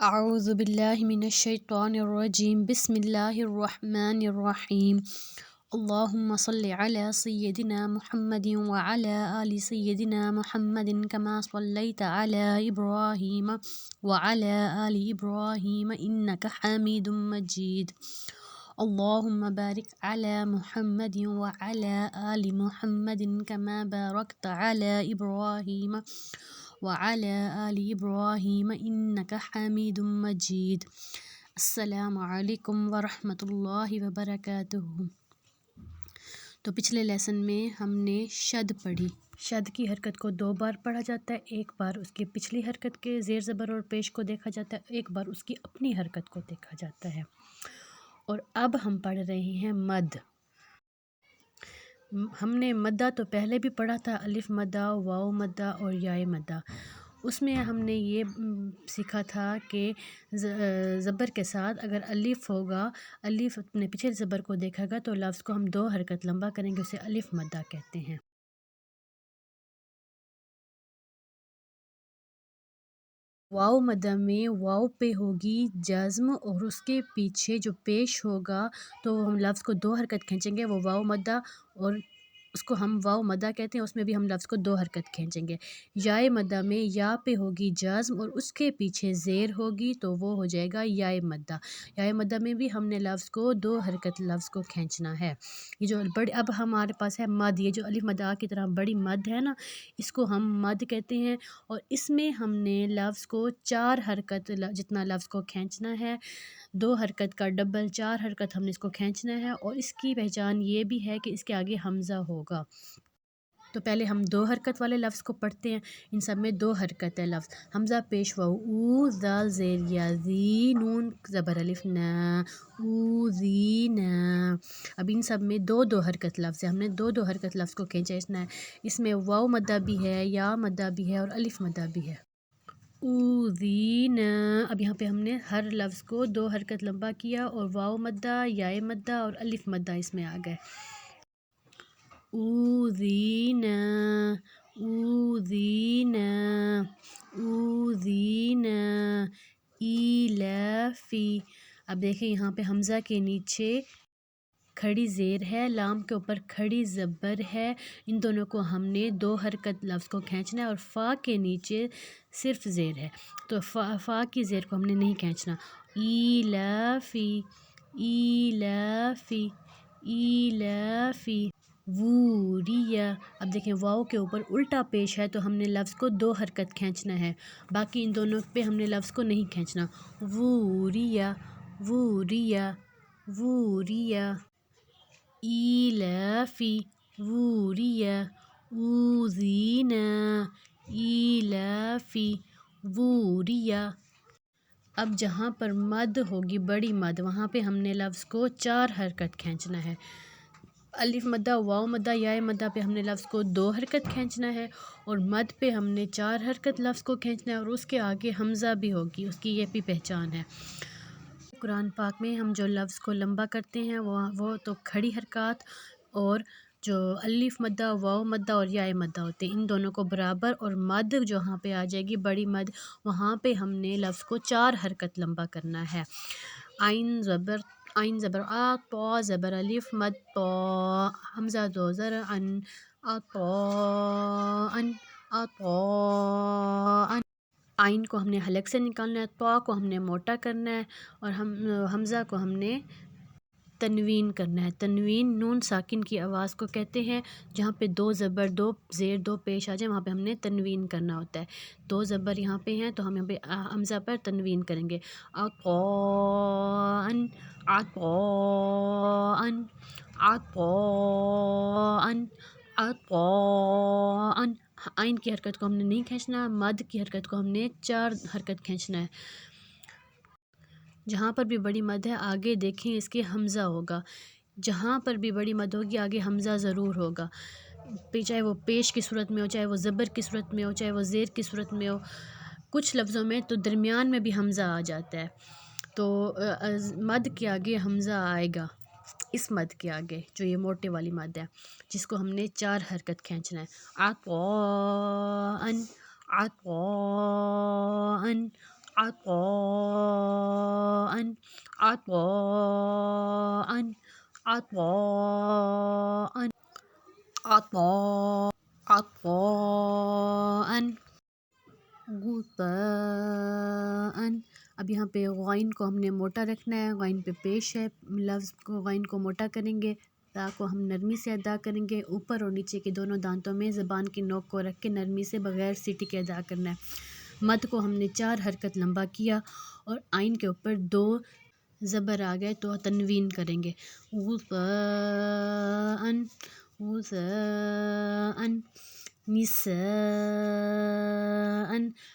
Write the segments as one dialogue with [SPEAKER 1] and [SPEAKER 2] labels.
[SPEAKER 1] اعوذ باللہ من الشیطان الرجیم بسم اللہ الرحمن الرحیم اللہم صل علی سیدنا محمد وعلی آل سیدنا محمد کما صلیت علی ابراہیم وعلی آل ابراہیم انک حمید مجید اللہم بارک علی محمد وعلی آل محمد کما بارکت علی ابراہیم وعلی آل ابراہیم انک حمید مجید۔ السلام علیکم ورحمۃ اللہ وبرکاتہ۔ تو پچھلے لیسن میں ہم نے شد پڑھی۔ شد کی حرکت کو 2 بار پڑھا جاتا ہے، ایک بار اس کی پچھلی حرکت کے زیر زبر اور پیش کو دیکھا جاتا ہے، ایک بار اس کی اپنی حرکت کو دیکھا جاتا ہے۔ اور اب ہم پڑھ رہے ہیں مد۔ ہم نے مدہ تو پہلے بھی پڑھا تھا، الف مدہ، واو مدہ اور یائے مدہ۔ اس میں ہم نے یہ سیکھا تھا کہ زبر کے ساتھ اگر الف ہوگا، الف اپنے پچھلے زبر کو دیکھے گا تو لفظ کو ہم 2 حرکت لمبا کریں گے، اسے الف مدہ کہتے ہیں۔ واو مدہ میں واو پہ ہوگی جزم اور اس کے پیچھے جو پیش ہوگا تو ہم لفظ کو 2 حرکت کھینچیں گے، وہ واو مدہ، اور اس کو ہم واو مدہ کہتے ہیں، اس میں بھی ہم لفظ کو 2 حرکت کھینچیں گے۔ یائے مدہ میں یا پہ ہوگی جزم اور اس کے پیچھے زیر ہوگی تو وہ ہو جائے گا یائے مدہ۔ یائے مدہ میں بھی ہم نے لفظ کو 2 حرکت لفظ کو کھینچنا ہے۔ یہ جو بڑی اب ہمارے پاس ہے مد، یہ جو الف مدہ آ کی طرح بڑی مد ہے نا، اس کو ہم مد کہتے ہیں، اور اس میں ہم نے لفظ کو 4 حرکت جتنا لفظ کو کھینچنا ہے، 2 حرکت کا ڈبل 4 حرکت ہم نے اس کو کھینچنا ہے، اور اس کی پہچان یہ بھی ہے کہ اس کے آگے حمزہ ہوگا۔ تو پہلے ہم 2 حرکت والے لفظ کو پڑھتے ہیں۔ ان سب میں 2 حرکت ہے لفظ، حمزہ پیش واو او، زال زیر یا زی، نون زبر الف نا، او زی نا۔ اب ان سب میں 2 حرکت لفظ ہے، ہم نے 2 حرکت لفظ کو کھینچنا ہے۔ اس میں واو مدہ بھی ہے، یا مدہ بھی ہے اور الف مدہ بھی ہے۔ اوذینا، اب یہاں پہ ہم نے ہر لفظ کو 2 حرکت لمبا کیا اور واو مدہ، یائے مدہ اور الف مدہ اس میں آ گئے۔ اوذینا، اوذینا، اوذینا، ایلافی۔ اب دیکھیں یہاں پہ حمزہ کے نیچے کھڑی زیر ہے، لام کے اوپر کھڑی زبر ہے، ان دونوں کو ہم نے 2 حرکت لفظ کو کھینچنا ہے، اور فا کے نیچے صرف زیر ہے تو فا کی زیر کو ہم نے نہیں کھینچنا۔ ایلافی، ایلافی، ایلافی، ووریہ۔ اب دیکھیں واو کے اوپر الٹا پیش ہے تو ہم نے لفظ کو 2 حرکت کھینچنا ہے، باقی ان دونوں پہ ہم نے لفظ کو نہیں کھینچنا۔ ووریہ، ووریہ، ووریہ، ایلافی، ووریہ، اوذینا، ایلافی، ووریہ۔ اب جہاں پر مد ہوگی بڑی مد، وہاں پہ ہم نے لفظ کو 4 حرکت کھینچنا ہے۔ الف مدہ، واو مدہ، یائے مدہ پہ ہم نے لفظ کو 2 حرکت کھینچنا ہے، اور مد پہ ہم نے 4 حرکت لفظ کو کھینچنا ہے، اور اس کے آگے حمزہ بھی ہوگی، اس کی یہ بھی پہچان ہے۔ قرآن پاک میں ہم جو لفظ کو لمبا کرتے ہیں وہ تو کھڑی حرکات اور جو الف مدہ، واو مدہ اور یائے مدہ ہوتے ہیں، ان دونوں کو برابر، اور مد جہاں پہ آ جائے گی بڑی مد، وہاں پہ ہم نے لفظ کو 4 حرکت لمبا کرنا ہے۔ عین زبر، عین زبر آ، طا زبر الف مد طا، حمزہ 2 زر ان، عطاءً، عطاءً۔ عین کو ہم نے حلق سے نکالنا ہے، طا کو ہم نے موٹا کرنا ہے، اور حمزہ کو ہم نے تنوین کرنا ہے۔ تنوین نون ساکن کی آواز کو کہتے ہیں، جہاں پہ 2 زبر 2 زیر 2 پیش آ جائیں وہاں پہ ہم نے تنوین کرنا ہوتا ہے۔ 2 زبر یہاں پہ ہیں تو ہم یہاں پہ حمزہ پر تنوین کریں گے۔ عطاءً، عطاءً، عطاءً، عطاءً۔ عین کی حرکت کو ہم نے نہیں کھینچنا، مد کی حرکت کو ہم نے 4 حرکت کھینچنا ہے۔ جہاں پر بھی بڑی مد ہے آگے دیکھیں اس کے حمزہ ہوگا، جہاں پر بھی بڑی مد ہوگی آگے حمزہ ضرور ہوگا، چاہے وہ پیش کی صورت میں ہو، چاہے وہ زبر کی صورت میں ہو، چاہے وہ زیر کی صورت میں ہو۔ کچھ لفظوں میں تو درمیان میں بھی حمزہ آ جاتا ہے، تو مد کے آگے حمزہ آئے گا، اس مد کے آگے جو یہ موٹے والی مد ہے جس کو ہم نے 4 حرکت کھینچنا ہے۔ عطاءً، عطاءً، عطاءً عطاءً عطاءً عطاء عطاءً غثاءً۔ اب یہاں پہ غین کو ہم نے موٹا رکھنا ہے، غین پہ پیش ہے، لفظ کو غین کو موٹا کریں گے، تا کو ہم نرمی سے ادا کریں گے، اوپر اور نیچے کے دونوں دانتوں میں زبان کی نوک کو رکھ کے نرمی سے بغیر سیٹی کے ادا کرنا ہے۔ مد کو ہم نے 4 حرکت لمبا کیا اور آئین کے اوپر 2 زبر آ گئے تو تنوین کریں گے، غثاءً غثاءً نساءً۔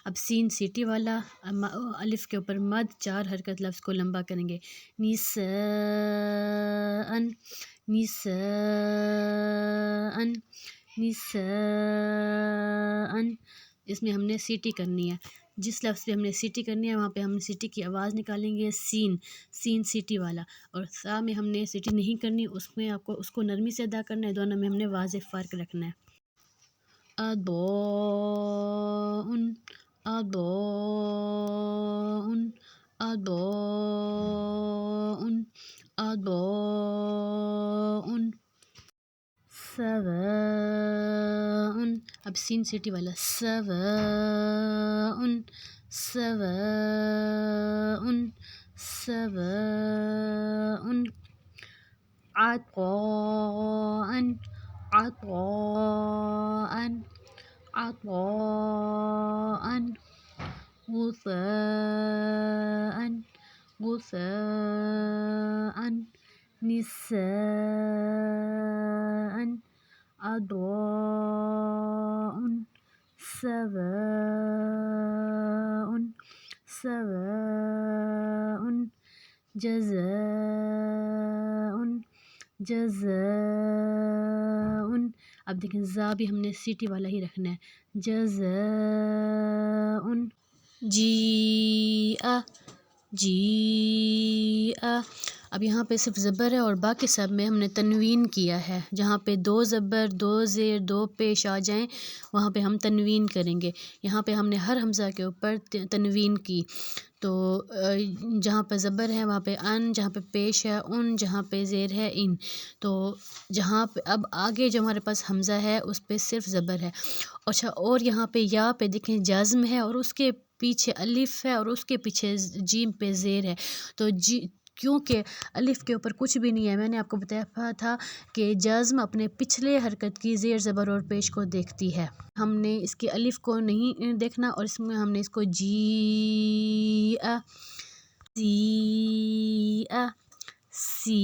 [SPEAKER 1] اب سین سیٹی والا، الف کے اوپر مد 4 حرکت لفظ کو لمبا کریں گے، نساءً نساءً نساءً۔ اس میں ہم نے سیٹی کرنی ہے، جس لفظ پہ ہم نے سیٹی کرنی ہے وہاں پہ ہم سیٹی کی آواز نکالیں گے، سین سین سیٹی والا، اور سا میں ہم نے سیٹی نہیں کرنی، اس میں آپ کو اس کو نرمی سے ادا کرنا ہے، دونوں میں ہم نے واضح فرق رکھنا ہے۔ اضاء اضاء اضاء اضاء سواء۔ اب سین سیٹی والا، سواء سواء سواء عطاء عطاء عطاء غثاء غثاء نساء أضواء سواء سواء جزاء جزاء۔ اب دیکھیں زا بھی ہم نے سیٹی والا ہی رکھنا ہے، جزاء جیء جیء۔ اب یہاں پہ صرف زبر ہے اور باقی سب میں ہم نے تنوین کیا ہے، جہاں پہ 2 زبر 2 زیر 2 پیش آ جائیں وہاں پہ ہم تنوین کریں گے۔ یہاں پہ ہم نے ہر حمزہ کے اوپر تنوین کی، تو جہاں پہ زبر ہے وہاں پہ ان، جہاں پہ پیش ہے ان، جہاں پہ زیر ہے ان، تو جہاں پہ اب آگے جو ہمارے پاس حمزہ ہے اس پہ صرف زبر ہے۔ اچھا، اور یہاں پہ یا پہ دیکھیں جازم ہے اور اس کے پیچھے الف ہے اور اس کے پیچھے جیم پہ زیر ہے، تو کیونکہ الف کے اوپر کچھ بھی نہیں ہے، میں نے آپ کو بتایا تھا کہ جازم اپنے پچھلے حرکت کی زیر زبر اور پیش کو دیکھتی ہے، ہم نے اس کے الف کو نہیں دیکھنا، اور اس میں ہم نے اس کو جی سی سی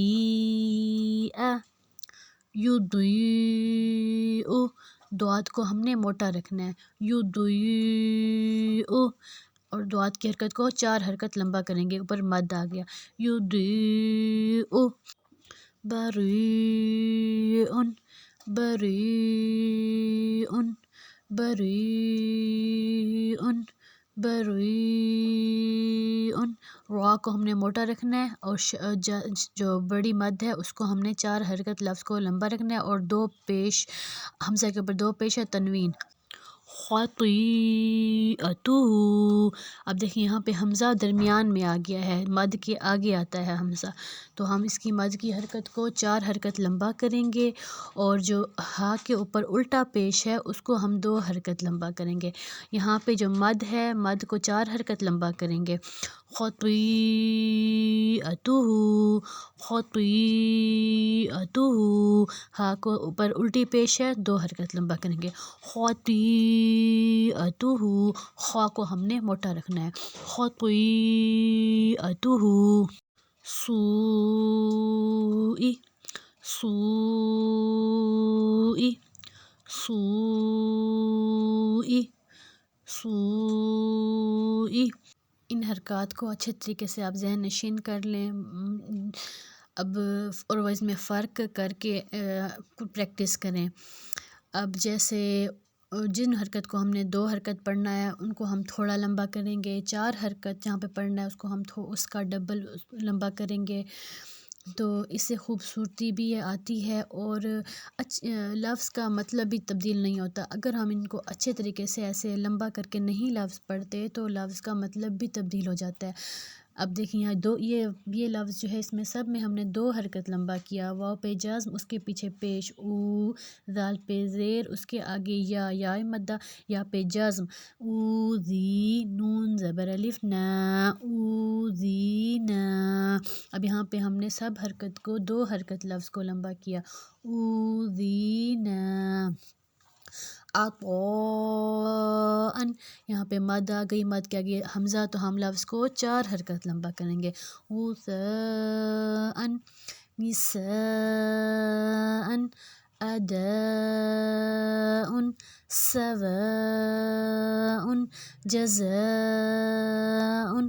[SPEAKER 1] یضیء، دعات کو ہم نے موٹا رکھنا ہے، یضیء، اور دعات کی حرکت کو 4 حرکت لمبا کریں گے، اوپر مد آ گیا، یضیء بریء بریء بریء بریء۔ را کو ہم نے موٹا رکھنا ہے اور جو بڑی مد ہے اس کو ہم نے 4 حرکت لفظ کو لمبا رکھنا ہے، اور 2 پیش حمزہ کے اوپر 2 پیش ہے تنوین، خطیئتہ۔ اب دیکھیں یہاں پہ حمزہ درمیان میں آ گیا ہے، مد کے آگے آتا ہے حمزہ، تو ہم اس کی مد کی حرکت کو 4 حرکت لمبا کریں گے، اور جو ہا کے اوپر الٹا پیش ہے اس کو ہم 2 حرکت لمبا کریں گے۔ یہاں پہ جو مد ہے مد کو 4 حرکت لمبا کریں گے، خطیئتہ خطیئتہ، ہا کو اوپر الٹی پیش ہے 2 حرکت لمبا کریں گے، خطیئتہ، خا کو ہم نے موٹا رکھنا ہے، خطیئتہ، سوئی سوئی سوئی سوئی۔ ان حرکات کو اچھے طریقے سے آپ ذہن نشین کر لیں، اب اور اس میں فرق کر کے پریکٹس کریں۔ اب جیسے جن حرکت کو ہم نے 2 حرکت پڑھنا ہے ان کو ہم تھوڑا لمبا کریں گے، 4 حرکت جہاں پہ پڑھنا ہے اس کو ہم اس کا ڈبل لمبا کریں گے، تو اس سے خوبصورتی بھی آتی ہے اور لفظ کا مطلب بھی تبدیل نہیں ہوتا۔ اگر ہم ان کو اچھے طریقے سے ایسے لمبا کر کے نہیں لفظ پڑھتے تو لفظ کا مطلب بھی تبدیل ہو جاتا ہے۔ اب دیکھیں یہاں یہ لفظ جو ہے اس میں سب میں ہم نے 2 حرکت لمبا کیا۔ واو پہ جزم، اس کے پیچھے پیش او، ذال پہ زیر، اس کے آگے یا مدہ، یا پہ جزم او زی، نون زبر الف نا، او زی نا۔ اب یہاں پہ ہم نے سب حرکت کو 2 حرکت لفظ کو لمبا کیا۔ او زی نا، عطاءً، یہاں پہ مد آ گئی، مد کے آگے حمزہ تو ہم لفظ کو 4 حرکت لمبا کریں گے۔ غثاءً، نساءً، أداء، سواء، جزاء،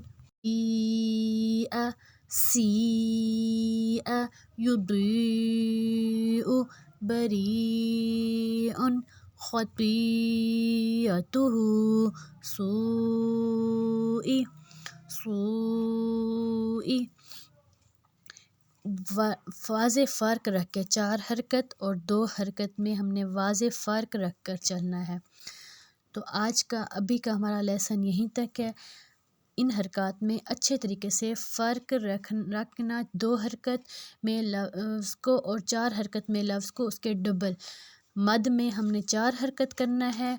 [SPEAKER 1] جيء، سيء، يضيء، بريء، خطيئته، سوء، سوء۔ واضح فرق رکھ کے 4 حرکت اور 2 حرکت میں ہم نے واضح فرق رکھ کر چلنا ہے۔ تو آج کا ابھی کا ہمارا لیسن یہیں تک ہے۔ ان حرکات میں اچھے طریقے سے فرق رکھنا، 2 حرکت میں لفظ کو اور 4 حرکت میں لفظ کو اس کے ڈبل۔ مد میں ہم نے 4 حرکت کرنا ہے،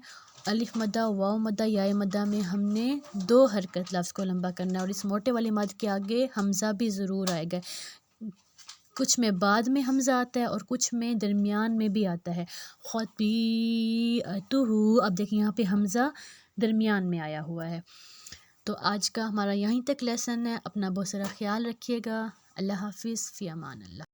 [SPEAKER 1] الف مدہ، واو مدہ، یا مدہ میں ہم نے 2 حرکت لفظ کو لمبا کرنا ہے، اور اس موٹے والی مد کے آگے حمزہ بھی ضرور آئے گا۔ کچھ میں بعد میں حمزہ آتا ہے اور کچھ میں درمیان میں بھی آتا ہے۔ خطیئتہ، اب دیکھیں یہاں پہ حمزہ درمیان میں آیا ہوا ہے۔ تو آج کا ہمارا یہیں تک لیسن ہے۔ اپنا بہت سارا خیال رکھیے گا۔ اللہ حافظ، فی امان اللہ۔